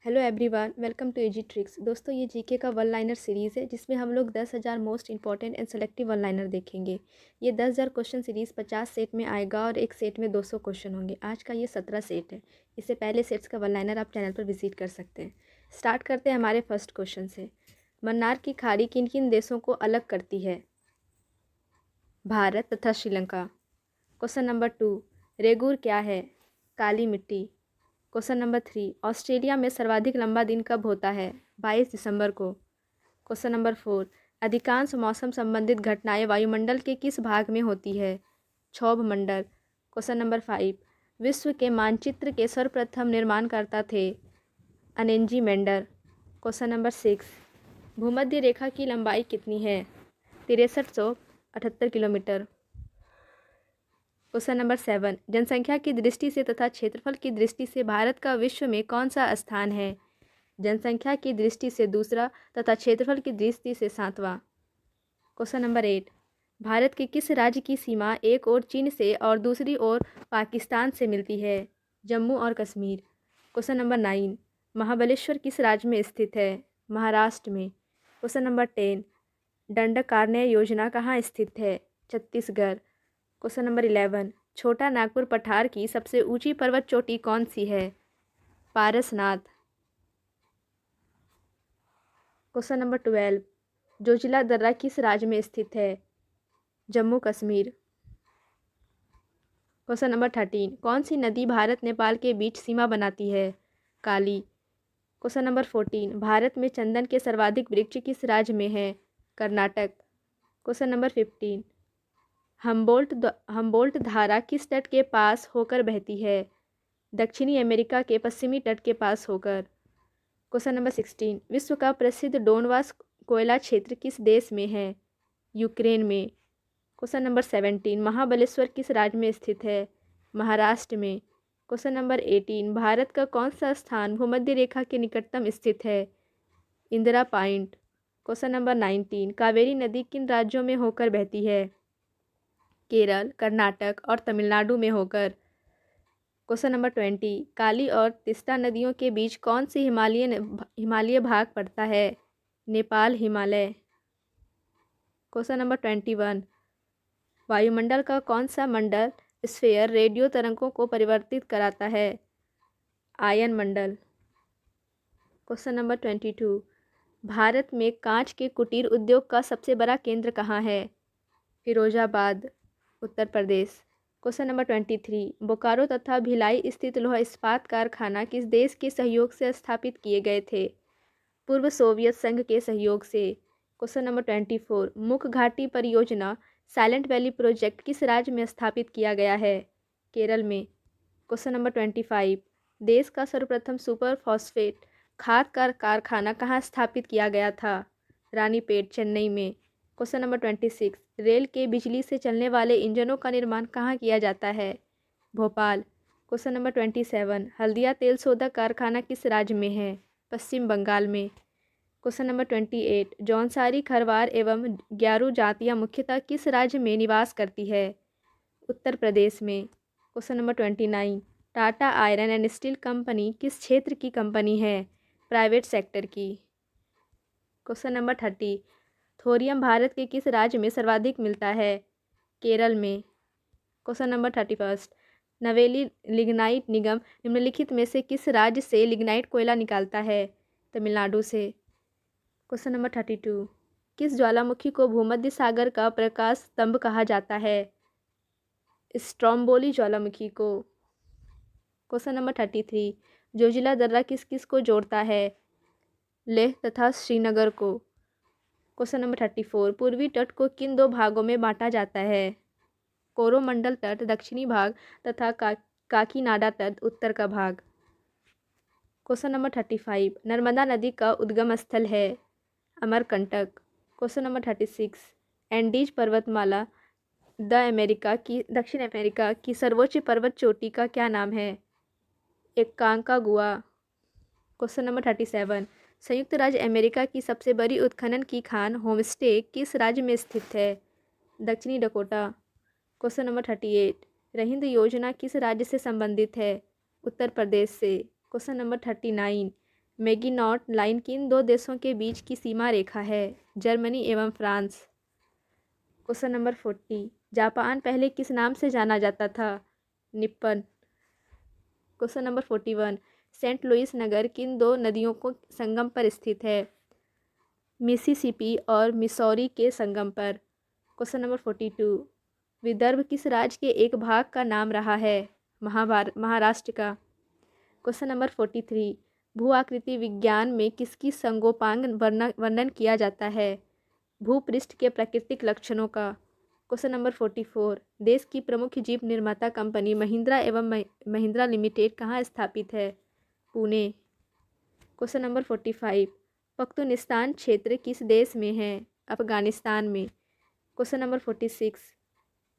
Hello everyone, welcome to easy tricks. दोस्तों, ये GK का वन लाइनर सीरीज़ है जिसमें हम लोग 10,000 most important and selective one liner देखेंगे। ये 10,000 क्वेश्चन सीरीज़ 50 सेट में आएगा और एक सेट में 200 क्वेश्चन होंगे। आज का ये 17 सेट है। इससे पहले सेट्स का वन लाइनर आप चैनल पर विजिट कर सकते हैं। स्टार्ट करते हैं हमारे फर्स्ट क्वेश्चन से। मन्नार की खाड़ी किन किन देशों को अलग करती है? भारत तथा श्रीलंका। क्वेश्चन नंबर 2, रेगुर क्या है? काली मिट्टी। क्वेश्चन नंबर 3, ऑस्ट्रेलिया में सर्वाधिक लंबा दिन कब होता है? 22 दिसंबर को। क्वेश्चन नंबर 4, अधिकांश मौसम संबंधित घटनाएं वायुमंडल के किस भाग में होती है? क्षोभ मंडल। क्वेश्चन नंबर 5, विश्व के मानचित्र के सर्वप्रथम निर्माणकर्ता थे? अनेंजी मेंडर। क्वेश्चन नंबर 6, भूमध्य रेखा की लंबाई कितनी है? 6378 किलोमीटर। क्वेश्चन नंबर 7, जनसंख्या की दृष्टि से तथा क्षेत्रफल की दृष्टि से भारत का विश्व में कौन सा स्थान है? जनसंख्या की दृष्टि से दूसरा तथा क्षेत्रफल की दृष्टि से 7वां। क्वेश्चन नंबर 8, भारत के किस राज्य की सीमा एक ओर चीन से और दूसरी ओर पाकिस्तान से मिलती है? जम्मू और कश्मीर। क्वेश्चन नंबर 9, महाबलेश्वर किस राज्य में स्थित है? महाराष्ट्र में। क्वेश्चन नंबर 10, दंडकारण्य योजना कहाँ स्थित है? छत्तीसगढ़। क्वेश्चन नंबर 11, छोटा नागपुर पठार की सबसे ऊंची पर्वत चोटी कौन सी है? पारसनाथ। क्वेश्चन नंबर 12, जोजिला दर्रा किस राज्य में स्थित है? जम्मू कश्मीर। क्वेश्चन नंबर 13, कौन सी नदी भारत नेपाल के बीच सीमा बनाती है? काली। क्वेश्चन नंबर 14, भारत में चंदन के सर्वाधिक वृक्ष किस राज्य में है? कर्नाटक। क्वेश्चन नंबर 15, हम्बोल्ट धारा किस तट के पास होकर बहती है? दक्षिणी अमेरिका के पश्चिमी तट के पास होकर। क्वेश्चन नंबर 16, विश्व का प्रसिद्ध डोनबास कोयला क्षेत्र किस देश में है? यूक्रेन में। क्वेश्चन नंबर 17, महाबलेश्वर किस राज्य में स्थित है? महाराष्ट्र में। क्वेश्चन नंबर 18, भारत का कौन सा स्थान भूमध्य रेखा के निकटतम स्थित है? Indira point. Question number 19, Kaveri नदी किन राज्यों में होकर बहती है? केरल, कर्नाटक और तमिलनाडु में होकर। क्वेश्चन नंबर 20, काली और तीस्ता नदियों के बीच कौन सी हिमालय भाग पड़ता है? नेपाल हिमालय। क्वेश्चन नंबर 21, वायुमंडल का कौन सा मंडल स्फीयर रेडियो तरंगों को परिवर्तित कराता है? आयन मंडल। क्वेश्चन नंबर 22, भारत में कांच के कुटीर उद्योग का सबसे बड़ा केंद्र कहाँ है? फिरोजाबाद, उत्तर प्रदेश। क्वेश्चन नंबर 23, बोकारो तथा भिलाई स्थित लौह इस्पात कारखाना किस देश के सहयोग से स्थापित किए गए थे? पूर्व सोवियत संघ के सहयोग से। क्वेश्चन नंबर 24, मुख घाटी परियोजना साइलेंट वैली प्रोजेक्ट किस राज्य में स्थापित किया गया है? केरल में। क्वेश्चन नंबर 25, देश का सर्वप्रथम सुपर फॉस्फेट खाद का कारखाना कहाँ स्थापित किया गया था? रानीपेट, चेन्नई में। क्वेश्चन नंबर 26, रेल के बिजली से चलने वाले इंजनों का निर्माण कहाँ किया जाता है? भोपाल। क्वेश्चन नंबर 27, हल्दिया तेल शोधक कारखाना किस राज्य में है? पश्चिम बंगाल में। क्वेश्चन नंबर 28, जौनसारी खरवार एवं ग्यारू जातियाँ मुख्यतः किस राज्य में निवास करती है? उत्तर प्रदेश में। Question number 29, Tata iron and steel company किस क्षेत्र की कंपनी है? प्राइवेट सेक्टर की। क्वेश्चन नंबर 30, थोरियम भारत के किस राज्य में सर्वाधिक मिलता है? केरल में। क्वेश्चन नंबर 31, नवेली लिग्नाइट निगम निम्नलिखित में से किस राज्य से लिग्नाइट कोयला निकालता है? तमिलनाडु से। क्वेश्चन नंबर 32, किस ज्वालामुखी को भूमध्य सागर का प्रकाश स्तंभ कहा जाता है? स्ट्रोम्बोली ज्वालामुखी को। क्वेश्चन नंबर 33, जोजिला दर्रा किस किस को जोड़ता है? लेह तथा श्रीनगर को। क्वेश्चन नंबर 34, पूर्वी तट को किन दो भागों में बांटा जाता है? कोरोमंडल तट दक्षिणी भाग तथा काकीनाडा तट उत्तर का भाग। क्वेश्चन नंबर 35, नर्मदा नदी का उद्गम स्थल है? अमरकंटक। क्वेश्चन नंबर 36, एंडीज पर्वतमाला दक्षिण अमेरिका की सर्वोच्च पर्वत चोटी का क्या नाम है? एकांकागुआ। क्वेश्चन नंबर 37, संयुक्त राज्य अमेरिका की सबसे बड़ी उत्खनन की खान होमस्टे किस राज्य में स्थित है? दक्षिणी डकोटा। क्वेश्चन नंबर 38, रहिंद योजना किस राज्य से संबंधित है? उत्तर प्रदेश से। क्वेश्चन नंबर 39, मैगिनॉट लाइन किन दो देशों के बीच की सीमा रेखा है? जर्मनी एवं फ्रांस। क्वेश्चन नंबर 40, जापान पहले किस नाम से जाना जाता था? Nippon. Question number 41, Saint Louis नगर किन दो नदियों को संगम पर स्थित है? मिसिसिपी और मिसौरी के संगम पर। क्वेश्चन नंबर 42, विदर्भ किस राज्य के एक भाग का नाम रहा है? महाराष्ट्र का। क्वेश्चन नंबर 43, भू आकृति विज्ञान में किसकी संगोपांग वर्णन किया जाता है? भूपृष्ठ के प्राकृतिक लक्षणों का। क्वेश्चन नंबर 44, देश की प्रमुख जीप निर्माता कंपनी महिंद्रा एवं महिंद्रा लिमिटेड कहाँ स्थित है? पुणे। क्वेश्चन नंबर 45, पख्तूनिस्तान क्षेत्र किस देश में है? अफगानिस्तान में। क्वेश्चन नंबर 46,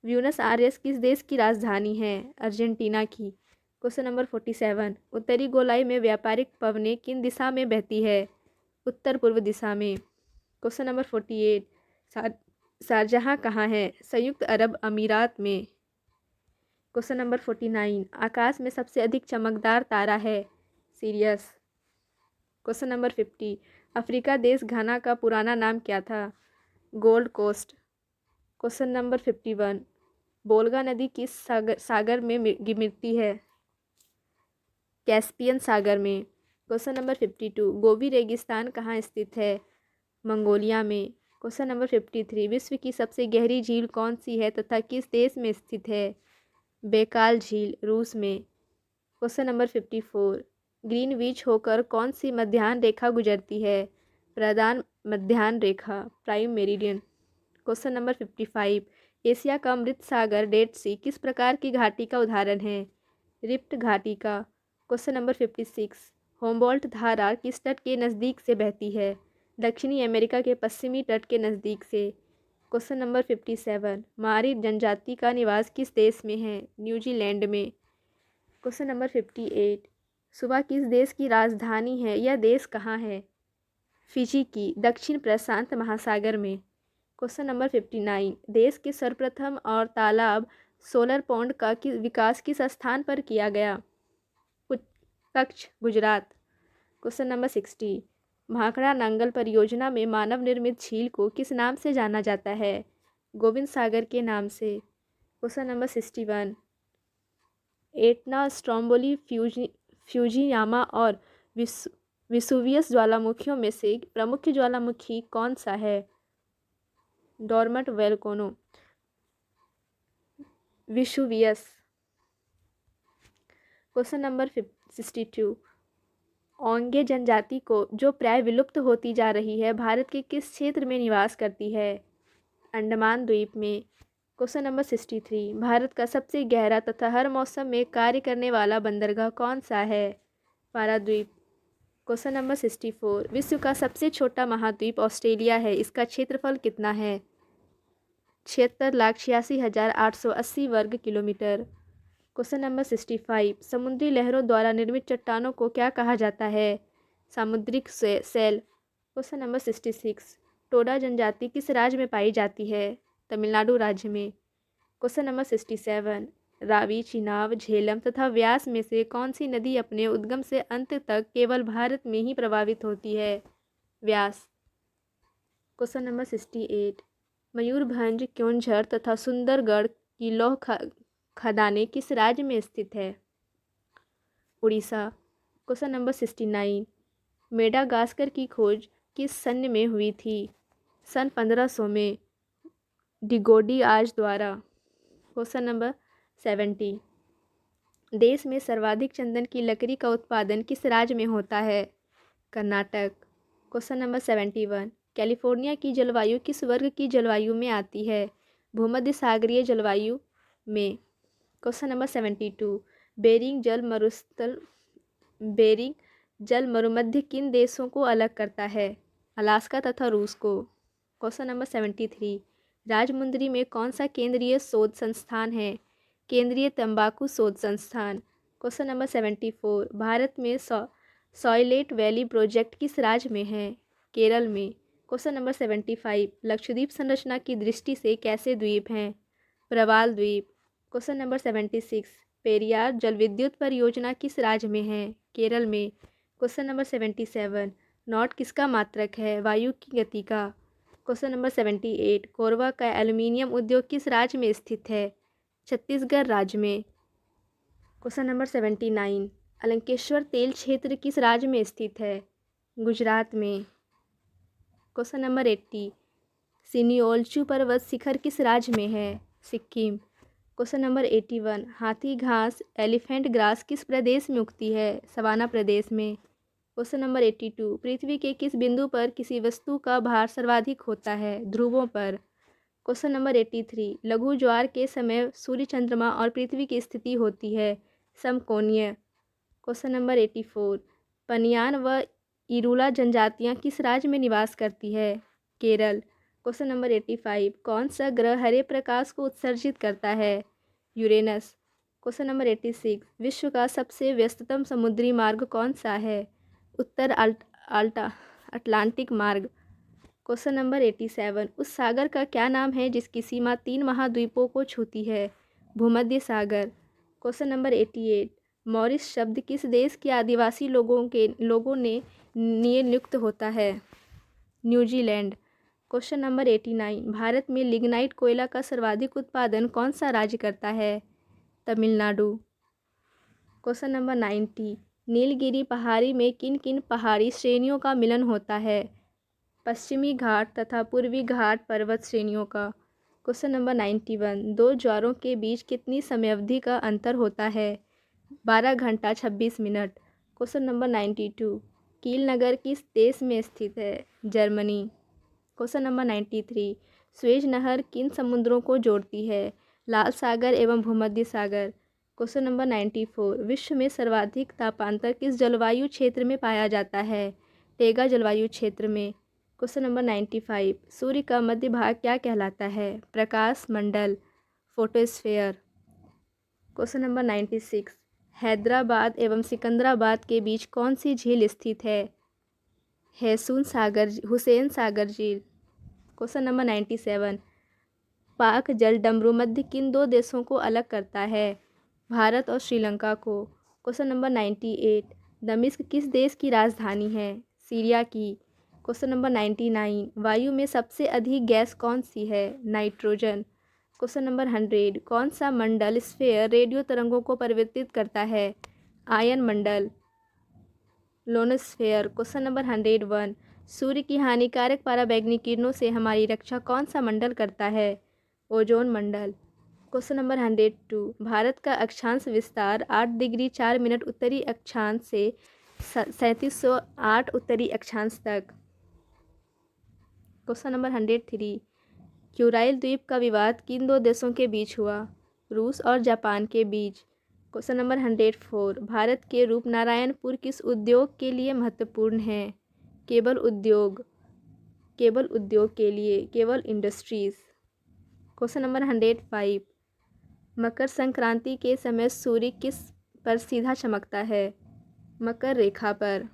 ब्यूनस आयर्स किस देश की राजधानी है? अर्जेंटीना की। क्वेश्चन नंबर 47, उत्तरी गोलाई में व्यापारिक पवनें किन दिशा में बहती है? उत्तर पूर्व दिशा में। क्वेश्चन नंबर 48, शारजाह कहाँ है? संयुक्त अरब अमीरात में। क्वेश्चन नंबर 49, आकाश में सबसे अधिक चमकदार तारा है? सीरियस। क्वेश्चन नंबर 50, अफ्रीका देश घाना का पुराना नाम क्या था? Gold Coast. Question number 51, Volga नदी किस सागर में मिलती है? कैस्पियन सागर में। क्वेश्चन नंबर 52, गोबी रेगिस्तान कहाँ स्थित है? मंगोलिया में। क्वेश्चन नंबर 53, विश्व की सबसे गहरी झील कौन सी है तथा किस देश में स्थित है? बैकाल झील, रूस में। क्वेश्चन नंबर 54, ग्रीनविच होकर कौन सी मध्याह्न रेखा गुजरती है? प्रधान मध्याह्न रेखा, prime meridian. Question number 55, Asia का मृत सागर डेड सी किस प्रकार की घाटी का उदाहरण है? रिफ्ट घाटी का। क्वेश्चन नंबर 56, होमबोल्ट धारा किस तट के नज़दीक से बहती है? दक्षिणी अमेरिका के पश्चिमी तट के नज़दीक से। क्वेश्चन नंबर 57, मारी जनजाति का निवास किस देश में है? न्यूजीलैंड में। क्वेश्चन नंबर 58, सुबह किस देश की राजधानी है? यह देश कहाँ है? फिजी की, दक्षिण प्रशांत महासागर में। क्वेश्चन नंबर 59, देश के सर्वप्रथम और तालाब सोलर पौंड का विकास किस स्थान पर किया गया? कच्छ, गुजरात। क्वेश्चन नंबर 60, भाखड़ा नांगल परियोजना में मानव निर्मित झील को किस नाम से जाना जाता है? गोविंद सागर के नाम से। Question number 61, Etna, Stromboli, Fujiyama और विसुवियस ज्वालामुखियों में से प्रमुख ज्वालामुखी कौन सा है? डॉर्मट वोल्केनो, विसुवियस। क्वेश्चन नंबर 62, ओंगे जनजाति को जो प्राय विलुप्त होती जा रही है भारत के किस क्षेत्र में निवास करती है? अंडमान द्वीप में। क्वेश्चन नंबर 63, भारत का सबसे गहरा तथा हर मौसम में कार्य करने वाला बंदरगाह कौन सा है? पाराद्वीप। क्वेश्चन नंबर 64, विश्व का सबसे छोटा महाद्वीप ऑस्ट्रेलिया है, इसका क्षेत्रफल कितना है? 76,86,880 वर्ग किलोमीटर। क्वेश्चन नंबर 65, समुद्री लहरों द्वारा निर्मित चट्टानों को क्या कहा जाता है? सामुद्रिक सेल। क्वेश्चन नंबर 66, टोडा जनजाति किस राज्य में पाई जाती है? तमिलनाडु राज्य में। क्वेश्चन नंबर 67, रावी, चिनाब, झेलम तथा व्यास में से कौन सी नदी अपने उद्गम से अंत तक केवल भारत में ही प्रवाहित होती है? व्यास। क्वेश्चन नंबर 68, मयूरभंज, क्योंझर तथा सुंदरगढ़ की लौह खदानें किस राज्य में स्थित है? उड़ीसा। क्वेश्चन नंबर 69, मेडागास्कर की खोज किस सन में हुई थी? सन 1500 में, डिगोडी आज द्वारा। क्वेश्चन नंबर 70, देश में सर्वाधिक चंदन की लकड़ी का उत्पादन किस राज्य में होता है? कर्नाटक। क्वेश्चन नंबर 71, कैलिफोर्निया की जलवायु किस वर्ग की जलवायु में आती है? भूमध्य सागरीय जलवायु में। क्वेश्चन नंबर 72, बेरिंग जल मरुमध्य किन देशों को अलग करता है? अलास्का तथा रूस को। क्वेश्चन नंबर 73, राजमुंदरी में कौन सा केंद्रीय शोध संस्थान है? केंद्रीय तंबाकू शोध संस्थान। क्वेश्चन नंबर 74, भारत में सॉइलेट वैली प्रोजेक्ट किस राज्य में है? केरल में। क्वेश्चन नंबर 75, लक्षद्वीप संरचना की दृष्टि से कैसे द्वीप हैं? प्रवाल द्वीप। क्वेश्चन नंबर 76, पेरियार जलविद्युत परियोजना किस राज्य में है? केरल में। क्वेश्चन नंबर 77, नॉट किसका मात्रक है? वायु की गति का। क्वेश्चन नंबर 78, कोरबा का एल्यूमीनियम उद्योग किस राज्य में स्थित है? छत्तीसगढ़ राज्य में। क्वेश्चन नंबर 79, अलंकेश्वर तेल क्षेत्र किस राज्य में स्थित है? गुजरात में। क्वेश्चन नंबर 80, सिनियोल्चू पर्वत शिखर किस राज्य में है? सिक्किम। क्वेश्चन नंबर 81, हाथी घास एलिफेंट ग्रास किस प्रदेश में उगती है? सवाना प्रदेश में। क्वेश्चन नंबर 82, पृथ्वी के किस बिंदु पर किसी वस्तु का भार सर्वाधिक होता है? ध्रुवों पर। क्वेश्चन नंबर 83, लघु ज्वार के समय सूर्य, चंद्रमा और पृथ्वी की स्थिति होती है समकोणीय। क्वेश्चन नंबर 84, पनियान व इरूला जनजातियां किस राज्य में निवास करती है? केरल। क्वेश्चन नंबर 85, कौन सा ग्रह हरे प्रकाश को उत्सर्जित करता है? यूरेनस। क्वेश्चन नंबर 86, विश्व का सबसे व्यस्ततम समुद्री मार्ग कौन सा है? उत्तर अटलांटिक मार्ग। क्वेश्चन नंबर 87, उस सागर का क्या नाम है जिसकी सीमा 3 महाद्वीपों को छूती है? भूमध्य सागर। क्वेश्चन नंबर 88, मॉरिस शब्द किस देश के आदिवासी लोगों ने नियुक्त होता है? न्यूजीलैंड। क्वेश्चन नंबर 89, भारत में लिग्नाइट कोयला का सर्वाधिक उत्पादन कौन सा राज्य करता है? तमिलनाडु। क्वेश्चन नंबर 90, नीलगिरी पहाड़ी में किन किन पहाड़ी श्रेणियों का मिलन होता है? पश्चिमी घाट तथा पूर्वी घाट पर्वत श्रेणियों का। क्वेश्चन नंबर 91, दो ज्वारों के बीच कितनी समयावधि का अंतर होता है? 12 घंटा 26 मिनट। क्वेश्चन नंबर 92, कील नगर किस देश में स्थित है? जर्मनी। क्वेश्चन नंबर 93, स्वेज नहर किन समुद्रों को जोड़ती है? लाल सागर एवं भूमध्य सागर। क्वेश्चन नंबर 94, विश्व में सर्वाधिक तापांतर किस जलवायु क्षेत्र में पाया जाता है? टेगा जलवायु क्षेत्र में। क्वेश्चन नंबर 95, सूर्य का मध्य भाग क्या कहलाता है? प्रकाश मंडल, फोटोस्फेयर। क्वेश्चन नंबर 96, हैदराबाद एवं सिकंदराबाद के बीच कौन सी झील स्थित है? हुसैन सागर झील। क्वेश्चन नंबर 97, पाक जल डमरू मध्य किन दो देशों को अलग करता है? भारत और श्रीलंका को। क्वेश्चन नंबर 98, दमिश्क किस देश की राजधानी है? सीरिया की। क्वेश्चन नंबर 99, वायु में सबसे अधिक गैस कौन सी है? नाइट्रोजन। क्वेश्चन नंबर 100, कौन सा मंडल स्फेयर रेडियो तरंगों को परिवर्तित करता है? आयन मंडल, लोनोस्फेयर। क्वेश्चन नंबर 101, सूर्य की हानिकारक पराबैंगनी किरणों से हमारी रक्षा कौन सा मंडल करता है? ओजोन मंडल। क्वेश्चन नंबर 102, भारत का अक्षांश विस्तार 8 डिग्री 4 मिनट उत्तरी अक्षांश से 3708 उत्तरी अक्षांश तक। क्वेश्चन नंबर 103, क्यूराइल द्वीप का विवाद किन दो देशों के बीच हुआ? रूस और जापान के बीच। क्वेश्चन नंबर 104, भारत के रूपनारायणपुर किस उद्योग के लिए महत्वपूर्ण है? केबल उद्योग के लिए, cable industries. Question number 105, Makar Sankranti के समय सूर्य किस पर सीधा चमकता है? मकर रेखा पर।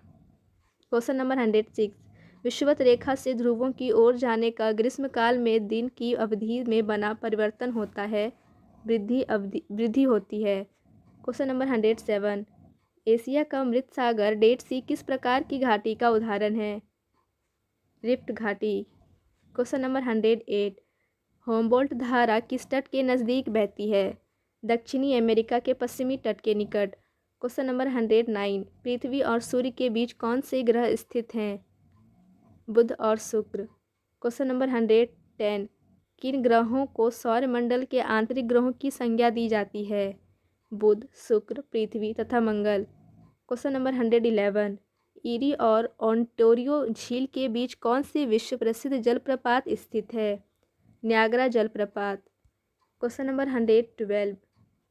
क्वेश्चन नंबर 106, विषुवत रेखा से ध्रुवों की ओर जाने का ग्रीष्मकाल में दिन की अवधि में बना परिवर्तन होता है? वृद्धि होती है। क्वेश्चन नंबर 107, एशिया का मृत सागर डेड सी किस प्रकार की घाटी का उदाहरण है? रिफ्ट घाटी। क्वेश्चन नंबर 108, होमबोल्ट धारा किस तट के नज़दीक बहती है? दक्षिणी अमेरिका के पश्चिमी तट के निकट। क्वेश्चन नंबर 109, पृथ्वी और सूर्य के बीच कौन से ग्रह स्थित हैं? बुध और शुक्र। क्वेश्चन नंबर 110, किन ग्रहों को सौरमंडल के आंतरिक ग्रहों की संज्ञा दी जाती है? बुध, शुक्र, पृथ्वी तथा मंगल। क्वेश्चन नंबर 111, ईरी और ओंटारियो झील के बीच कौन सी विश्व प्रसिद्ध जलप्रपात स्थित है? न्यागरा जलप्रपात। क्वेश्चन नंबर 112,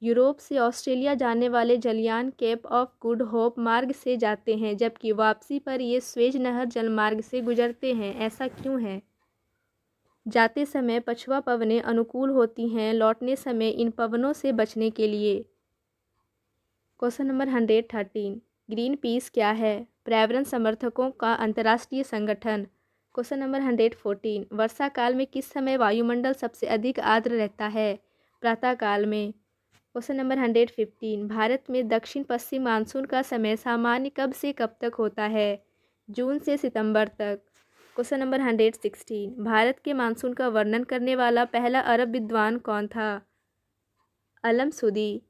यूरोप से ऑस्ट्रेलिया जाने वाले जलयान केप ऑफ गुड होप मार्ग से जाते हैं जबकि वापसी पर ये स्वेज नहर जलमार्ग से गुजरते हैं, ऐसा क्यों है? जाते समय पछुआ पवनें अनुकूल होती हैं, लौटने समय इन पवनों से बचने के लिए। क्वेश्चन नंबर 113, ग्रीन पीस क्या है? पर्यावरण समर्थकों का अंतर्राष्ट्रीय संगठन। क्वेश्चन नंबर 114, वर्षा काल में किस समय वायुमंडल सबसे अधिक आर्द्र रहता है? प्रातःकाल में। क्वेश्चन नंबर 115, भारत में दक्षिण पश्चिम मानसून का समय सामान्य कब से कब तक होता है? जून से सितंबर तक। क्वेश्चन नंबर 116, भारत के मानसून का वर्णन करने वाला पहला अरब विद्वान कौन था? अलम सुदी।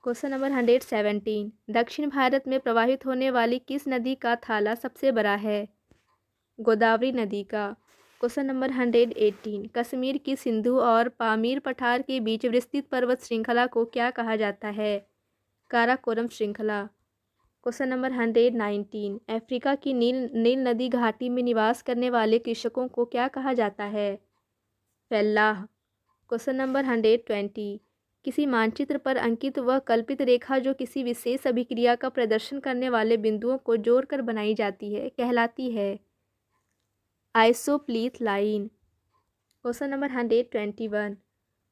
क्वेश्चन नंबर 117, दक्षिण भारत में प्रवाहित होने वाली किस नदी का थाला सबसे बड़ा है? गोदावरी नदी का। क्वेश्चन नंबर 118, कश्मीर की सिंधु और पामीर पठार के बीच विस्तृत पर्वत श्रृंखला को क्या कहा जाता है? काराकोरम श्रृंखला। क्वेश्चन नंबर 119, अफ्रीका की नील नदी घाटी में निवास करने वाले कृषकों को क्या कहा जाता है? फैल्लाह। क्वेश्चन नंबर 120, किसी मानचित्र पर अंकित वह कल्पित रेखा जो किसी विशेष अभिक्रिया का प्रदर्शन करने वाले बिंदुओं को जोड़कर बनाई जाती है कहलाती है? आइसोप्लीथ लाइन। क्वेश्चन नंबर 121,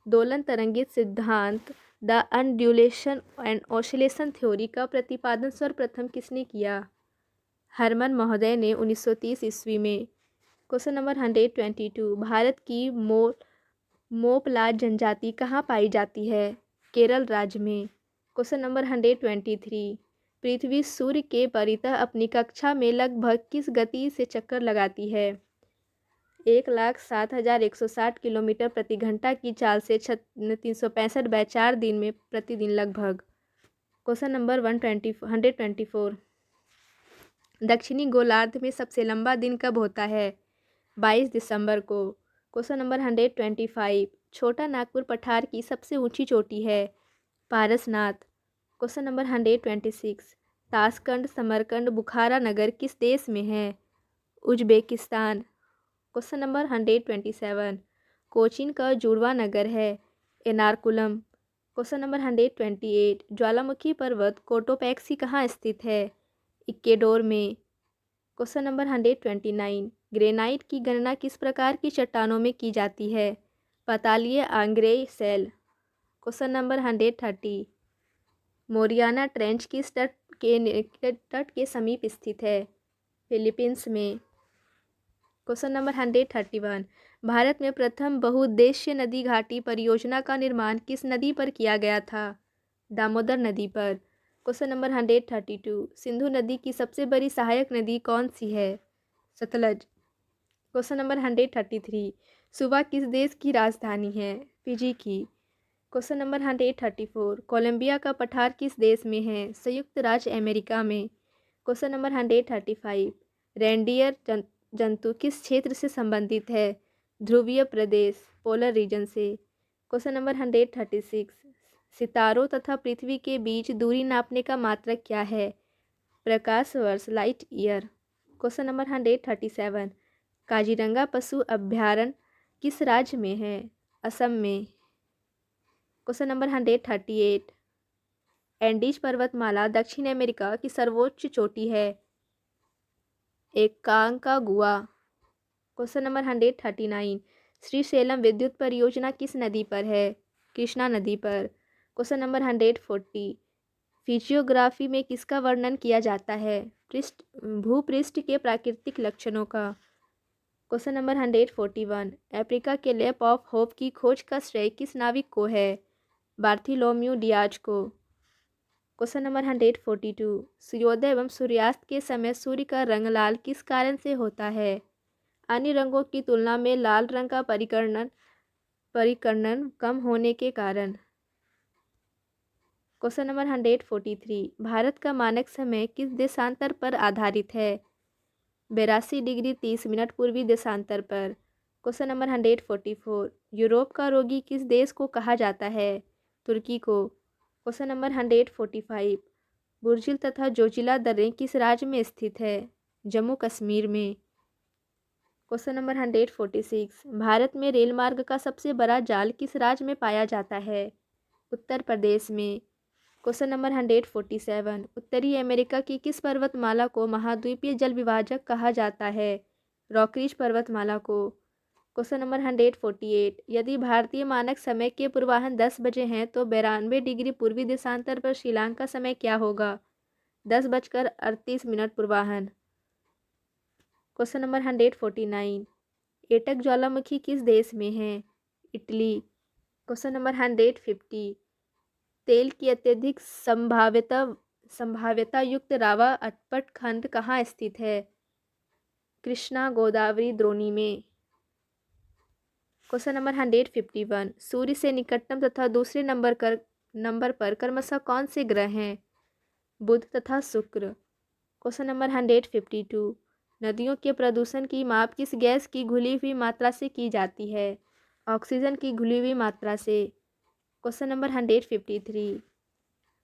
दोलन तरंगित सिद्धांत द अनड्यूलेशन एंड ऑसिलेशन थ्योरी का प्रतिपादन सर्वप्रथम किसने किया? हरमन महोदय ने 1930 ईस्वी में। क्वेश्चन नंबर 122, भारत की मोपलाज जनजाति कहाँ पाई जाती है? केरल राज्य में। क्वेश्चन नंबर 123, पृथ्वी सूर्य के परितः अपनी कक्षा में लगभग किस गति से चक्कर लगाती है? 1,07,160 किलोमीटर प्रति घंटा की चाल से 365/4 दिन में प्रतिदिन लगभग। क्वेश्चन नंबर 124, दक्षिणी गोलार्ध में सबसे लंबा दिन कब होता है? 22 दिसंबर को। क्वेश्चन नंबर 125, छोटा नागपुर पठार की सबसे ऊंची चोटी है? Parasnath. Question number 126, Tashkent Samarkand Bukhara नगर किस देश में है? उज्बेकिस्तान। क्वेश्चन नंबर 127, कोचीन का जुड़वा नगर है? एर्नाकुलम। क्वेश्चन नंबर 128, ज्वालामुखी पर्वत कोटोपैक्सी कहाँ स्थित है? इक्वेडोर में। क्वेश्चन नंबर 129, ग्रेनाइट की गणना किस प्रकार की चट्टानों में की जाती है? पातालीय आग्नेय शैल। क्वेश्चन नंबर 130, मोरियाना ट्रेंच किस तट के समीप स्थित है? फिलीपींस में। क्वेश्चन नंबर 131, भारत में प्रथम बहुउद्देश्य नदी घाटी परियोजना का निर्माण किस नदी पर किया गया था? दामोदर नदी पर। क्वेश्चन नंबर 132, सिंधु नदी की सबसे बड़ी सहायक नदी कौन सी है? सतलज। क्वेश्चन नंबर 133, सुबा किस देश की राजधानी है? फिजी की। क्वेश्चन नंबर 134, कोलंबिया का पठार किस देश में है? संयुक्त राज्य अमेरिका में। क्वेश्चन नंबर 135, रेंडियर जंतु किस क्षेत्र से संबंधित है? ध्रुवीय प्रदेश, पोलर रीजन से। क्वेश्चन नंबर 136, सितारों तथा पृथ्वी के बीच दूरी नापने का मात्रक क्या है? प्रकाश वर्ष, light year. Question number 137, Kaziranga पशु अभयारण्य किस राज्य में है? असम में। क्वेश्चन नंबर 138, एंडीज पर्वतमाला दक्षिण अमेरिका की सर्वोच्च चोटी है? एकांकागुआ। क्वेश्चन नंबर 139, श्रीशैलम विद्युत परियोजना किस नदी पर है? कृष्णा नदी पर। क्वेश्चन नंबर 140, फिजियोग्राफी में किसका वर्णन किया जाता है? भूपृष्ठ के प्राकृतिक लक्षणों का। क्वेश्चन नंबर 141, अफ्रीका के लैप ऑफ होप की खोज का श्रेय किस नाविक को है? बार्थोलोम्यू डियाज को। क्वेश्चन नंबर 142, सूर्योदय एवं सूर्यास्त के समय सूर्य का रंग लाल किस कारण से होता है? अन्य रंगों की तुलना में लाल रंग का परिकर्णन कम होने के कारण। क्वेश्चन नंबर 143, भारत का मानक समय किस देशांतर पर आधारित है? 82 डिग्री 30 मिनट पूर्वी देशांतर पर। क्वेश्चन नंबर 144, यूरोप का रोगी किस देश को कहा जाता है? तुर्की को। क्वेश्चन नंबर 145, बुर्जिल तथा जोजिला दर्रे किस राज्य में स्थित है? जम्मू कश्मीर में। क्वेश्चन नंबर 146, भारत में रेल मार्ग का सबसे बड़ा जाल किस राज्य में पाया जाता है? उत्तर प्रदेश में। क्वेश्चन नंबर 147, उत्तरी अमेरिका की किस पर्वतमाला को महाद्वीपीय जल विभाजक कहा जाता है? रॉकरीज पर्वतमाला को। क्वेश्चन नंबर 148, यदि भारतीय मानक समय के पूर्वाहन 10 बजे हैं तो 92 डिग्री पूर्वी देशांतर पर शिलांग का समय क्या होगा? 10:38 पूर्वाहन। क्वेश्चन नंबर 149, एटक ज्वालामुखी किस देश में है? इटली। क्वेश्चन नंबर 150, तेल की अत्यधिक संभाव्यता युक्त रावा अटपट खंड कहाँ स्थित है? कृष्णा गोदावरी द्रोणी में। क्वेश्चन नंबर 151, सूर्य से निकटतम तथा दूसरे नंबर पर क्रमशः कौन से ग्रह हैं? बुध तथा शुक्र। क्वेश्चन नंबर 152, नदियों के प्रदूषण की माप किस गैस की घुली हुई मात्रा से की जाती है? ऑक्सीजन की घुली हुई मात्रा से। क्वेश्चन नंबर 153,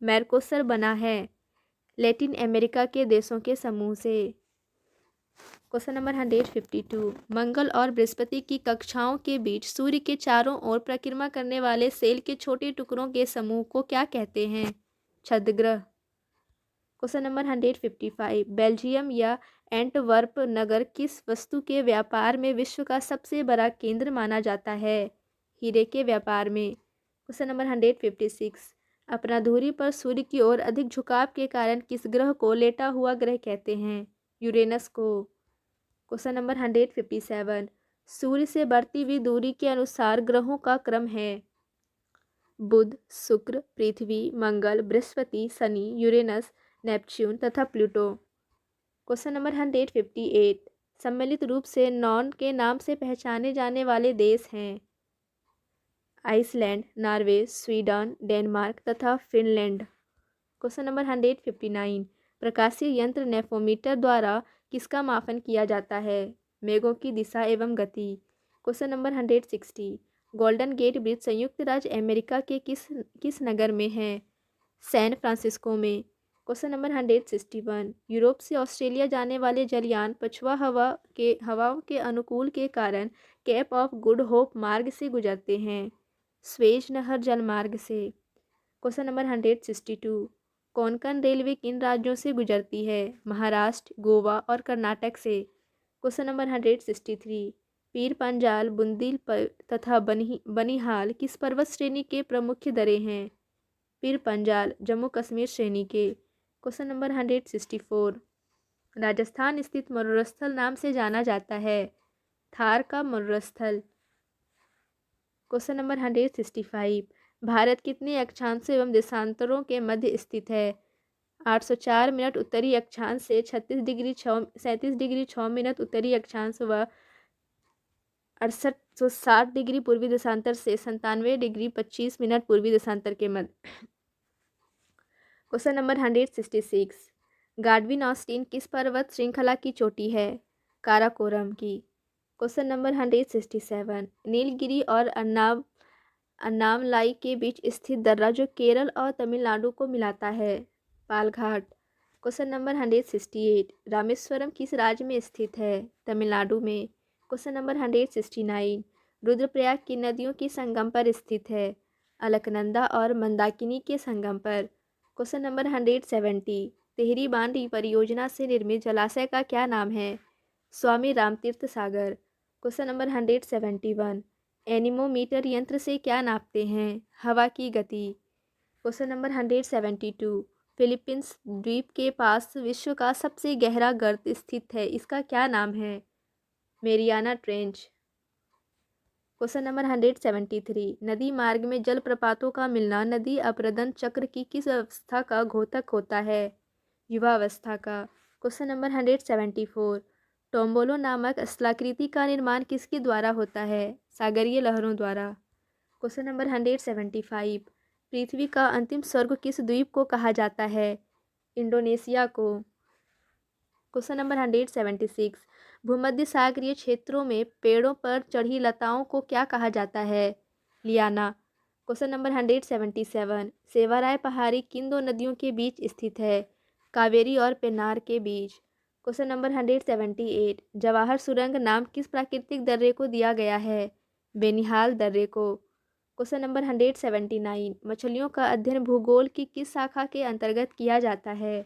मैरकोसर बना है लैटिन अमेरिका के देशों के समूह से। क्वेश्चन नंबर 152, मंगल और बृहस्पति की कक्षाओं के बीच सूर्य के चारों ओर परिक्रमा करने वाले सेल के छोटे टुकड़ों के समूह को क्या कहते हैं? छद्मग्रह। क्वेश्चन नंबर 155, बेल्जियम या एंटवर्प नगर किस वस्तु के व्यापार में विश्व का सबसे बड़ा केंद्र माना जाता है? हीरे के व्यापार में। क्वेश्चन नंबर 156, अपना धुरी पर सूर्य की ओर अधिक झुकाव के कारण किस ग्रह को लेटा हुआ ग्रह कहते हैं? यूरेनस को। क्वेश्चन नंबर 157, सूर्य से बढ़ती हुई दूरी के अनुसार ग्रहों का क्रम है? बुध, शुक्र, पृथ्वी, मंगल, बृहस्पति, शनि, यूरेनस, नेपच्यून तथा प्लूटो। क्वेश्चन नंबर 158, सम्मिलित रूप से नॉन के नाम से पहचाने जाने वाले देश हैं? आइसलैंड, नॉर्वे, स्वीडन, डेनमार्क तथा फिनलैंड। क्वेश्चन नंबर 159, प्रकाशीय यंत्र नेफोमीटर द्वारा किसका मापन किया जाता है? मेघों की दिशा एवं गति। Question number 160, Golden Gate Bridge संयुक्त राज्य अमेरिका के किस नगर में है? सैन फ्रांसिस्को में। क्वेश्चन नंबर 161, यूरोप से ऑस्ट्रेलिया जाने वाले जलयान पछुआ हवाओं के अनुकूल के कारण केप ऑफ गुड होप मार्ग से गुजरते हैं? स्वेज नहर जलमार्ग से। क्वेश्चन नंबर 162, कोंकण रेलवे किन राज्यों से गुजरती है? महाराष्ट्र, गोवा और कर्नाटक से। क्वेश्चन नंबर 163, पीर पंजाल, तथा बनिहाल किस पर्वत श्रेणी के प्रमुख दर्रे हैं? पीर पंजाल जम्मू कश्मीर श्रेणी के। क्वेश्चन नंबर 164, राजस्थान स्थित मरुस्थल नाम से जाना जाता है? थार का मरुस्थल। क्वेश्चन नंबर 165, भारत कितने अक्षांशों एवं देशांतरों के मध्य स्थित है? 804 मिनट उत्तरी अक्षांश से 37 डिग्री 6 मिनट उत्तरी अक्षांश व 6860 डिग्री पूर्वी देशांतर से 97 डिग्री 25 मिनट पूर्वी देशांतर के मध्य। क्वेश्चन नंबर 166, गाडविन ऑस्टिन किस पर्वत श्रृंखला की चोटी है? काराकोरम की। क्वेश्चन नंबर 167, नीलगिरी और अन्नामलाई के बीच स्थित दर्रा जो केरल और तमिलनाडु को मिलाता है? पालघाट। क्वेश्चन नंबर 168, रामेश्वरम किस राज्य में स्थित है? तमिलनाडु में। क्वेश्चन नंबर 169, रुद्रप्रयाग की नदियों की संगम पर स्थित है? अलकनंदा और मंदाकिनी के संगम पर। क्वेश्चन नंबर 170, टिहरी बांध परियोजना से निर्मित जलाशय का क्या नाम है? स्वामी रामतीर्थ सागर। क्वेश्चन नंबर 171, एनीमोमीटर यंत्र से क्या नापते हैं? हवा की गति। क्वेश्चन नंबर 172, फिलीपींस द्वीप के पास विश्व का सबसे गहरा गर्त स्थित है, इसका क्या नाम है? Mariana trench. क्वेश्चन नंबर 173, नदी मार्ग में जलप्रपातों का मिलना नदी अपरदन चक्र की किस अवस्था का घोतक होता है? युवावस्था का। क्वेश्चन नंबर 174, टोम्बोलो नामक स्थलाकृति का निर्माण किसके द्वारा होता है? सागरीय लहरों द्वारा। क्वेश्चन नंबर 175, पृथ्वी का अंतिम स्वर्ग किस द्वीप को कहा जाता है? इंडोनेशिया को। क्वेश्चन नंबर 176, भूमध्य सागरीय क्षेत्रों में पेड़ों पर चढ़ी लताओं को क्या कहा जाता है? लियाना। क्वेश्चन नंबर 177, सेवाराय पहाड़ी किन दो नदियों के बीच स्थित है? कावेरी और पेन्नार के बीच। क्वेश्चन नंबर 178, जवाहर सुरंग नाम किस प्राकृतिक दर्रे को दिया गया है? बेनिहाल दर्रे को। क्वेश्चन नंबर 179, मछलियों का अध्ययन भूगोल की किस शाखा के अंतर्गत किया जाता है?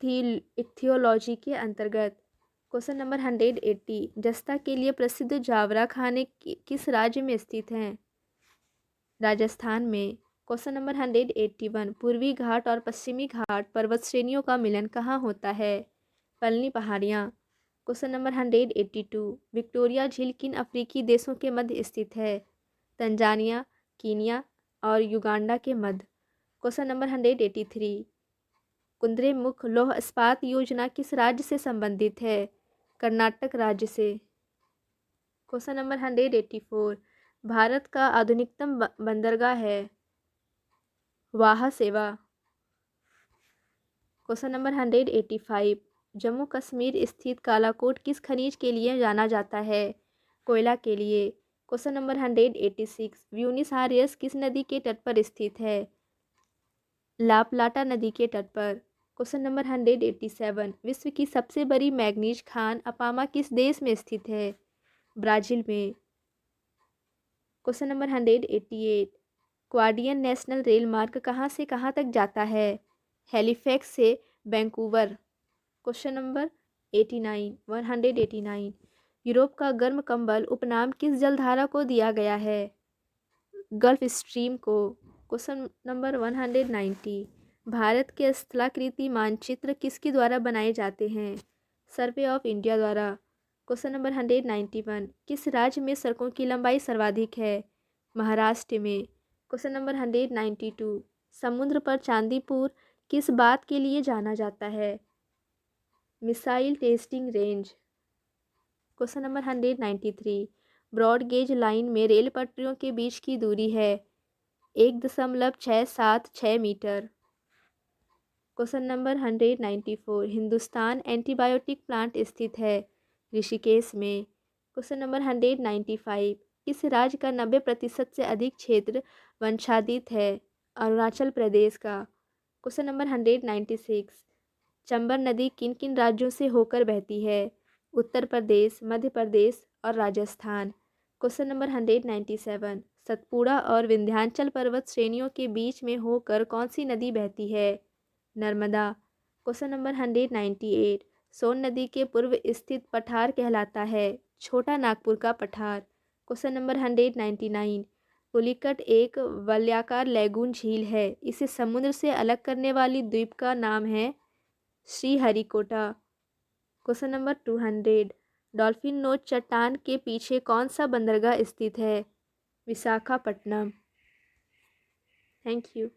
इक्थियोलॉजी के अंतर्गत। क्वेश्चन नंबर 180, जस्ता के लिए प्रसिद्ध जावरा खाने किस राज्य में स्थित हैं? राजस्थान में। क्वेश्चन नंबर 181, पूर्वी घाट और पश्चिमी घाट पर्वत श्रेणियों का मिलन कहाँ होता है? पलनी पहाड़ियाँ। क्वेश्चन नंबर 182, विक्टोरिया झील किन अफ्रीकी देशों के मध्य स्थित है? तंजानिया, कीनिया और युगांडा के मध्य। क्वेश्चन नंबर 183, कुद्रेमुख लौह इस्पात योजना किस राज्य से संबंधित है? कर्नाटक राज्य से। क्वेश्चन नंबर 184, भारत का आधुनिकतम बंदरगाह है? वाहा सेवा। क्वेश्चन नंबर 185, जम्मू कश्मीर स्थित कालाकोट किस खनिज के लिए जाना जाता है? कोयला के लिए। क्वेश्चन नंबर 186, ब्यूनस आयर्स किस नदी के तट पर स्थित है? ला प्लाटा नदी के तट पर। क्वेश्चन नंबर 187, विश्व की सबसे बड़ी मैग्नीज खान अपामा किस देश में स्थित है? ब्राज़ील में। क्वेश्चन नंबर 188, क्वाडियन नेशनल रेल मार्ग कहाँ से कहाँ तक जाता है? हैलिफैक्स से वैंकूवर। क्वेश्चन नंबर 189, यूरोप का गर्म कंबल उपनाम किस जलधारा को दिया गया है? गल्फ स्ट्रीम को। क्वेश्चन नंबर 190, भारत के स्थलाकृति मानचित्र किसके द्वारा बनाए जाते हैं? सर्वे ऑफ इंडिया द्वारा। क्वेश्चन नंबर 191, किस राज्य में सड़कों की लंबाई सर्वाधिक है? महाराष्ट्र में। क्वेश्चन नंबर 192, समुद्र पर चांदीपुर किस बात के लिए जाना जाता है? Missile testing range. Question number 193, broad gauge line में रेल पटरियों के बीच की दूरी है 1.676 metre. Question number 194, Hindustan antibiotic plant स्थित है ऋषिकेश में। क्वेश्चन नंबर 195, किस राज्य का 90% से अधिक क्षेत्र वंशादित है? अरुणाचल प्रदेश का। क्वेश्चन नंबर 196, चंबल नदी किन किन राज्यों से होकर बहती है? उत्तर प्रदेश, मध्य प्रदेश और राजस्थान। क्वेश्चन नंबर 197, सतपुड़ा और विंध्याचल पर्वत श्रेणियों के बीच में होकर कौन सी नदी बहती है? नर्मदा। क्वेश्चन नंबर 198, सोन नदी के पूर्व स्थित पठार कहलाता है? छोटा नागपुर का पठार। क्वेश्चन नंबर 199, पुलिकट एक वलयाकार लैगून झील है, इसे समुद्र से अलग करने वाली द्वीप का नाम है श्रीहरिकोटा। क्वेश्चन नंबर 200, डॉल्फिन नोच चट्टान के पीछे कौन सा बंदरगाह स्थित है? विशाखापट्टनम। Thank you.